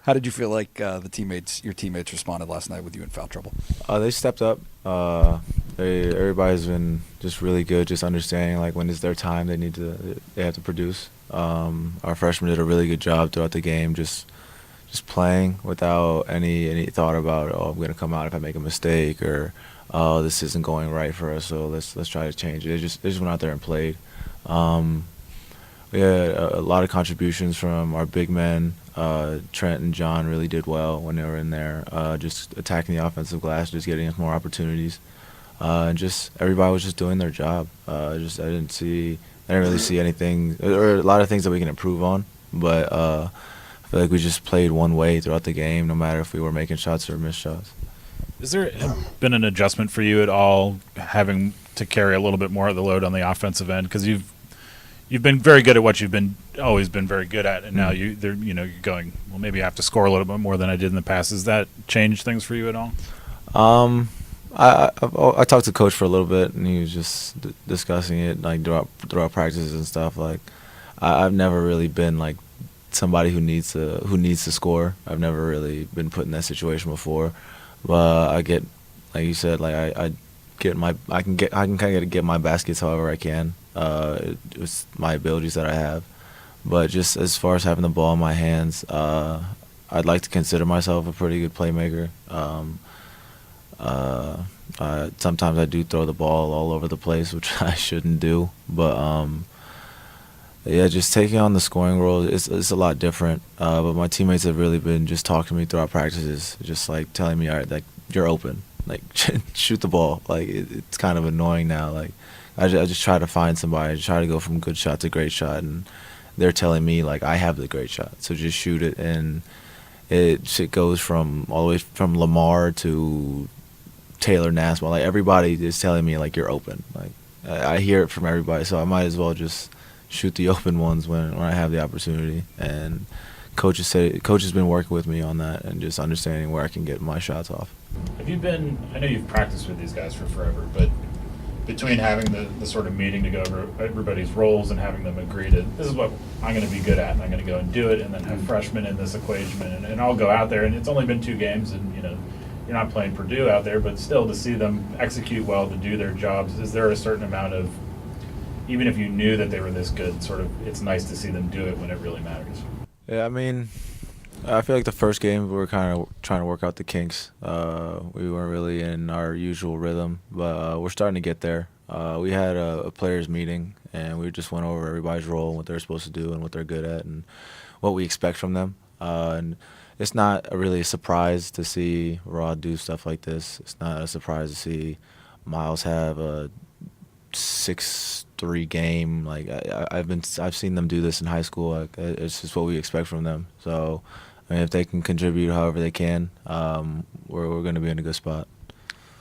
How did you feel like your teammates responded last night with you in foul trouble? They stepped up. Everybody's been just really good, just understanding like when it's their time, they have to produce. Our freshmen did a really good job throughout the game, just playing without any thought about, oh, I'm gonna come out if I make a mistake, or oh, this isn't going right for us, so let's try to change it. They just went out there and played. Um, we had a lot of contributions from our big men. Trent and John really did well when they were in there, just attacking the offensive glass, just getting us more opportunities, and just everybody was just doing their job. I didn't really see anything, or a lot of things that we can improve on, but I feel like we just played one way throughout the game, no matter if we were making shots or missed shots. Has there been an adjustment for you at all, having to carry a little bit more of the load on the offensive end? Because you've been very good at what you've been always been very good at, and now you're going, well, maybe I have to score a little bit more than I did in the past. Has that changed things for you at all? Um, I talked to coach for a little bit, and he was just discussing it like throughout practices and stuff. Like I've never really been like somebody who needs to score. I've never really been put in that situation before, but I get, like you said, like I can kind of get my baskets however I can. It's my abilities that I have, but just as far as having the ball in my hands, I'd like to consider myself a pretty good playmaker. Sometimes I do throw the ball all over the place, which I shouldn't do, but yeah, just taking on the scoring role is a lot different. But my teammates have really been just talking to me throughout practices, just like telling me, all right, like you're open, like shoot the ball. Like it's kind of annoying now. Like I just try to find somebody, I try to go from good shot to great shot, and they're telling me like I have the great shot, so just shoot it. And it goes from all the way from Lamar to Taylor Nassmall. Like everybody is telling me like you're open. Like I hear it from everybody, so I might as well just shoot the open ones when I have the opportunity. And coach has been working with me on that and just understanding where I can get my shots off. Have you been? I know you've practiced with these guys for forever, but between having the sort of meeting to go over everybody's roles and having them agree to, this is what I'm going to be good at, and I'm going to go and do it, and then have freshmen in this equation, and I'll go out there, and it's only been 2 games, and you're not playing Purdue out there, but still to see them execute well, to do their jobs, is there a certain amount of, even if you knew that they were this good, sort of, it's nice to see them do it when it really matters? Yeah, I mean, I feel like the first game we were kind of trying to work out the kinks. We weren't really in our usual rhythm, but we're starting to get there. We had a players meeting, and we just went over everybody's role and what they're supposed to do and what they're good at and what we expect from them. And it's not really a surprise to see Rod do stuff like this. It's not a surprise to see Miles have a 6-3 game. Like I've seen them do this in high school. Like it's just what we expect from them. So I mean, if they can contribute however they can, we're going to be in a good spot.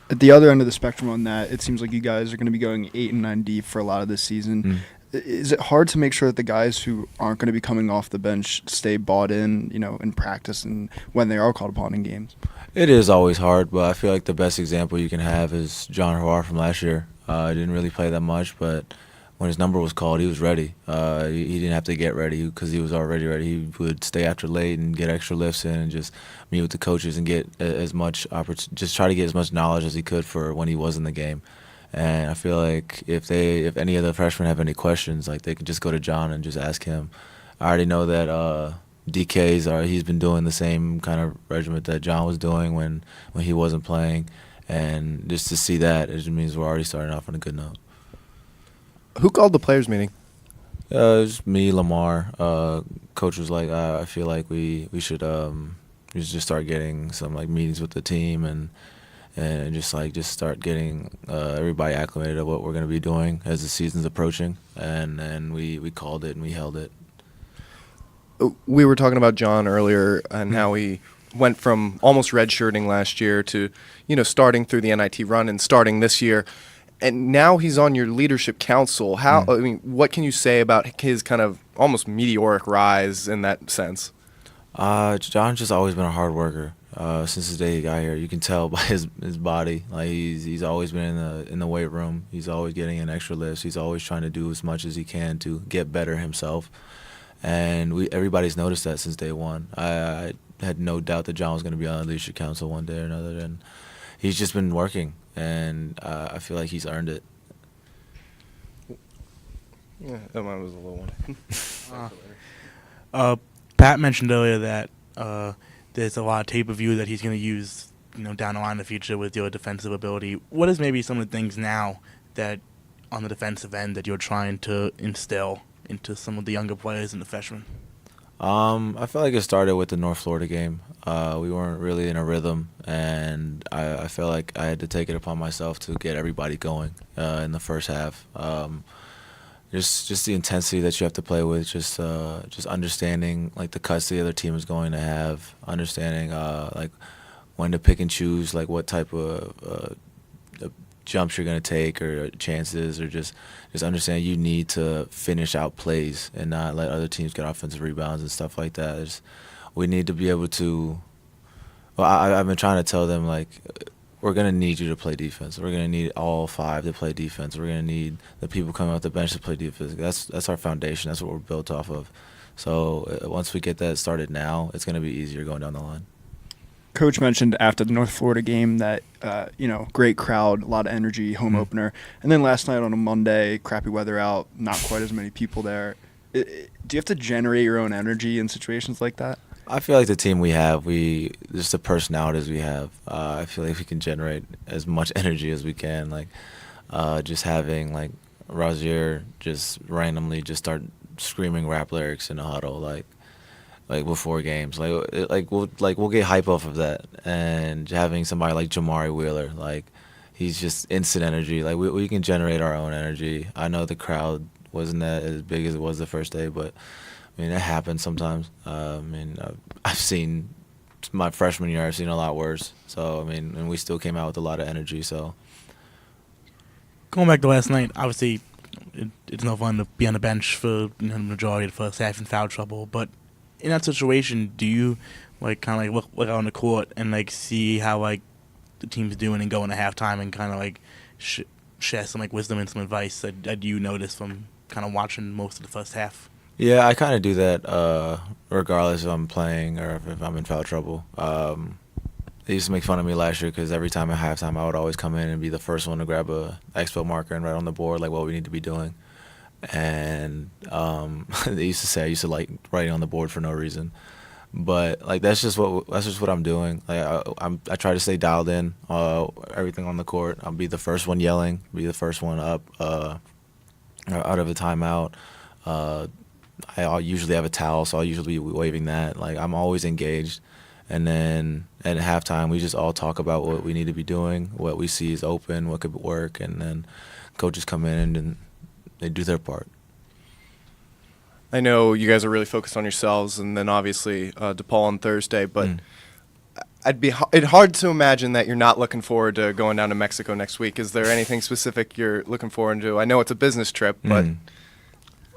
At the other end of the spectrum on that, it seems like you guys are going to be going 8 and 9 deep for a lot of this season. Is it hard to make sure that the guys who aren't going to be coming off the bench stay bought in, in practice and when they are called upon in games? It is always hard, but I feel like the best example you can have is John Harrar from last year. He didn't really play that much, but when his number was called, he was ready. He didn't have to get ready because he was already ready. He would stay after late and get extra lifts in and just meet with the coaches and get as much just try to get as much knowledge as he could for when he was in the game. And I feel like if any of the freshmen have any questions, like they can just go to John and just ask him. I already know that he's been doing the same kind of regiment that John was doing when he wasn't playing, and just to see that, it just means we're already starting off on a good note. Who called the players meeting? It was me, Lamar. Coach was like, I feel like we should just start getting some like meetings with the team and just start getting everybody acclimated to what we're going to be doing as the season's approaching, and we called it and we held it. We were talking about John earlier and how he went from almost redshirting last year to starting through the NIT run and starting this year, and now he's on your leadership council. What can you say about his kind of almost meteoric rise in that sense? John's just always been a hard worker. Since the day he got here, you can tell by his body. Like he's always been in the weight room. He's always getting in extra lifts. He's always trying to do as much as he can to get better himself. And everybody's noticed that since day one. had no doubt that John was going to be on the leadership council one day or another, and he's just been working, and I feel like he's earned it. Yeah, that one was a little one. Pat mentioned earlier that there's a lot of tape of you that he's going to use, down the line in the future with your defensive ability. What is maybe some of the things now that on the defensive end that you're trying to instill into some of the younger players and the freshmen? I feel like it started with the North Florida game. We weren't really in a rhythm, and I felt like I had to take it upon myself to get everybody going in the first half. Just the intensity that you have to play with, just understanding like the cuts the other team is going to have, understanding like when to pick and choose, like what type of jumps you're going to take or chances, or just understand you need to finish out plays and not let other teams get offensive rebounds and stuff like that. We need to be able to. Well, I've been trying to tell them, like, we're going to need you to play defense. We're going to need all five to play defense. We're going to need the people coming off the bench to play defense. That's our foundation. That's what we're built off of. So once we get that started now, it's going to be easier going down the line. Coach mentioned after the North Florida game that, great crowd, a lot of energy, home opener. And then last night on a Monday, crappy weather out, not quite as many people there. Do you have to generate your own energy in situations like that? I feel like the team we have, just the personalities we have, I feel like we can generate as much energy as we can. Like, just having, like, Rozier just randomly just start screaming rap lyrics in a huddle, like before games, we'll get hype off of that, and having somebody like Jamari Wheeler, like, he's just instant energy. Like, we can generate our own energy. I know the crowd wasn't that as big as it was the first day, but I mean, it happens sometimes. I've seen my freshman year, I've seen a lot worse. So I mean, and we still came out with a lot of energy. So Going back to last night, obviously it's no fun to be on the bench for the majority of the first half in foul trouble, but in that situation, do you kind of look out on the court and see how the team's doing and go into halftime and kind of share some wisdom and some advice that you notice from kind of watching most of the first half? yeah, I kind of do that regardless if I'm playing or if I'm in foul trouble. They used to make fun of me last year because every time at halftime I would always come in and be the first one to grab a expo marker and write on the board what we need to be doing. And they used to say I used to like writing on the board for no reason, but that's just what I'm doing. I try to stay dialed in, everything on the court. I'll be the first one yelling, be the first one up out of a timeout. I'll usually have a towel, so I'll usually be waving that. I'm always engaged, and then at halftime we just all talk about what we need to be doing, what we see is open, what could work, and then coaches come in and they do their part. I know you guys are really focused on yourselves, and then obviously DePaul on Thursday. But it's hard to imagine that you're not looking forward to going down to Mexico next week. Is there anything specific you're looking forward to? I know it's a business trip, but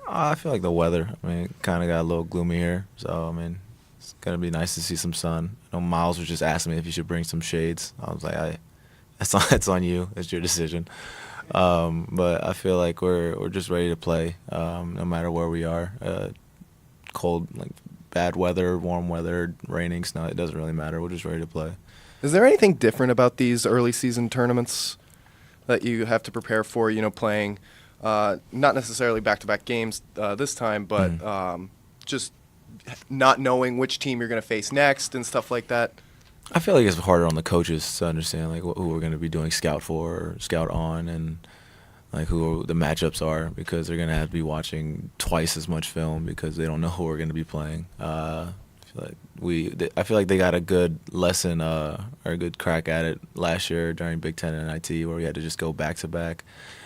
I feel like the weather. I mean, it kind of got a little gloomy here, so I mean, it's gonna be nice to see some sun. I know Miles was just asking me if you should bring some shades. I was like, that's on you. It's your decision. But I feel like we're just ready to play, no matter where we are. Cold, bad weather, warm weather, raining, snow, it doesn't really matter. We're just ready to play. is there anything different about these early season tournaments that you have to prepare for? Playing not necessarily back-to-back games this time, but just not knowing which team you're going to face next and stuff like that. I feel like it's harder on the coaches to understand who we're going to be doing scout for or scout on, and who the matchups are, because they're going to have to be watching twice as much film because they don't know who we're going to be playing. I feel like they got a good lesson or a good crack at it last year during Big Ten and NIT, where we had to just go back to back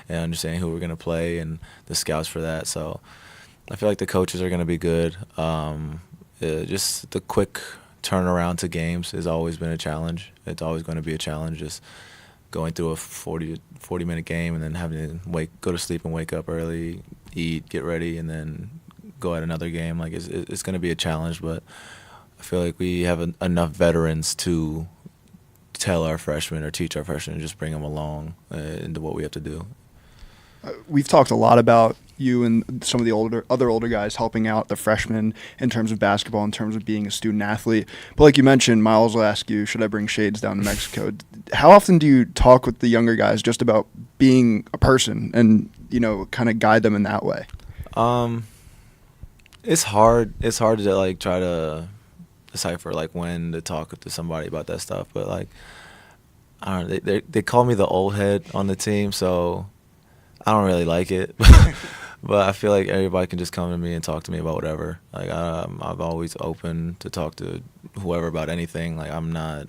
and understand who we're going to play and the scouts for that. So I feel like the coaches are going to be good. Just the quick turnaround to games has always been a challenge. It's always going to be a challenge, just going through a 40-minute game and then having to go to sleep and wake up early, eat, get ready, and then go at another game. It's going to be a challenge, but I feel like we have enough veterans to tell our freshmen or teach our freshmen and just bring them along into what we have to do. We've talked a lot about you and some of the other older guys helping out the freshmen in terms of basketball, in terms of being a student athlete. But like you mentioned, Miles will ask you, should I bring shades down to Mexico? How often do you talk with the younger guys just about being a person and, kind of guide them in that way? It's hard. It's hard to like try to decipher like when to talk to somebody about that stuff. But like, I don't know. They call me the old head on the team, so I don't really like it. But I feel like everybody can just come to me and talk to me about whatever. Like I'm always open to talk to whoever about anything. Like I'm not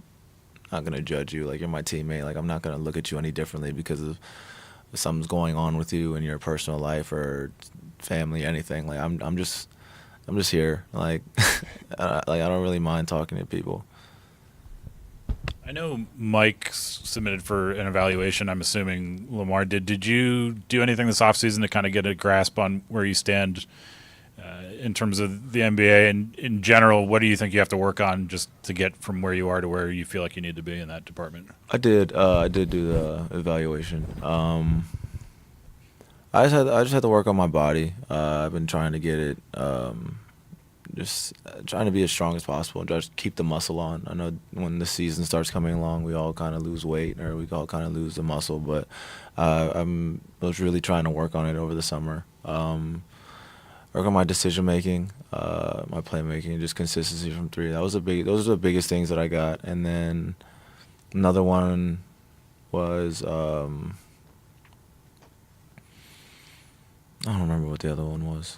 gonna judge you. Like you're my teammate. Like I'm not gonna look at you any differently because of something's going on with you in your personal life or family, anything. Like I'm just here. Like I don't really mind talking to people. I know Mike submitted for an evaluation. I'm assuming Lamar did. Did you do anything this offseason to kind of get a grasp on where you stand in terms of the NBA? And in general, what do you think you have to work on just to get from where you are to where you feel like you need to be in that department? I did do the evaluation. I just had to work on my body. I've been trying to get it, just trying to be as strong as possible and just keep the muscle on. I know when the season starts coming along, we all kind of lose weight or we all kind of lose the muscle, but I was really trying to work on it over the summer. Work on my decision making, my playmaking, just consistency from three. Those are the biggest things that I got. And then another one was I don't remember what the other one was,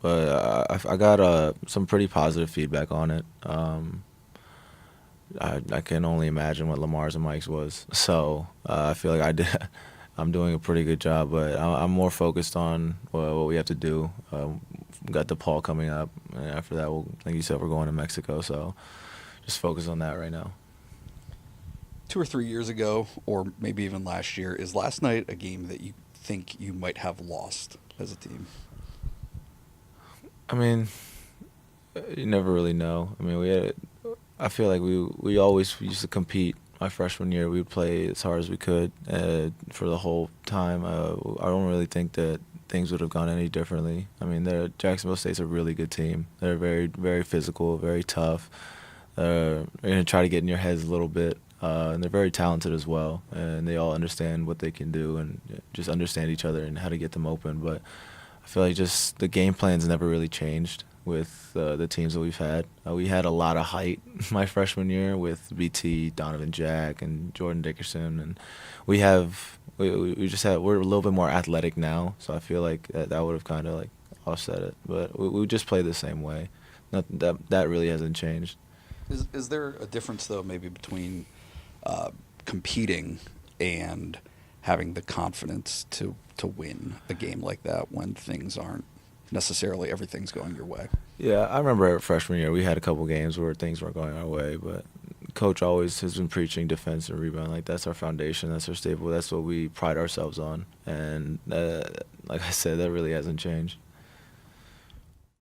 but I got some pretty positive feedback on it. I can only imagine what Lamar's and Mike's was. So I feel like I'm doing a pretty good job, but I'm more focused on what we have to do. We got DePaul coming up, and after that, like you said, we're going to Mexico. So just focus on that right now. 2 or 3 years ago, or maybe even last year, is last night a game that you think you might have lost as a team? I mean, you never really know. I mean, I feel like we always used to compete. My freshman year, we would play as hard as we could for the whole time. I don't really think that things would have gone any differently. I mean, Jacksonville State's a really good team. They're very, very physical, very tough. They're going to try to get in your heads a little bit. And they're very talented as well, and they all understand what they can do and just understand each other and how to get them open. But I feel like just the game plans never really changed with the teams that we've had. We had a lot of height my freshman year with BT, Donovan Jack, and Jordan Dickerson, and we're a little bit more athletic now. So I feel like that would have kind of like offset it. But we just play the same way. That really hasn't changed. Is there a difference though, maybe between competing and having the confidence to win a game like that when things aren't necessarily everything's going your way? Yeah, I remember freshman year we had a couple games where things weren't going our way, but coach always has been preaching defense and rebound. Like that's our foundation, that's our staple, that's what we pride ourselves on, and like I said, that really hasn't changed.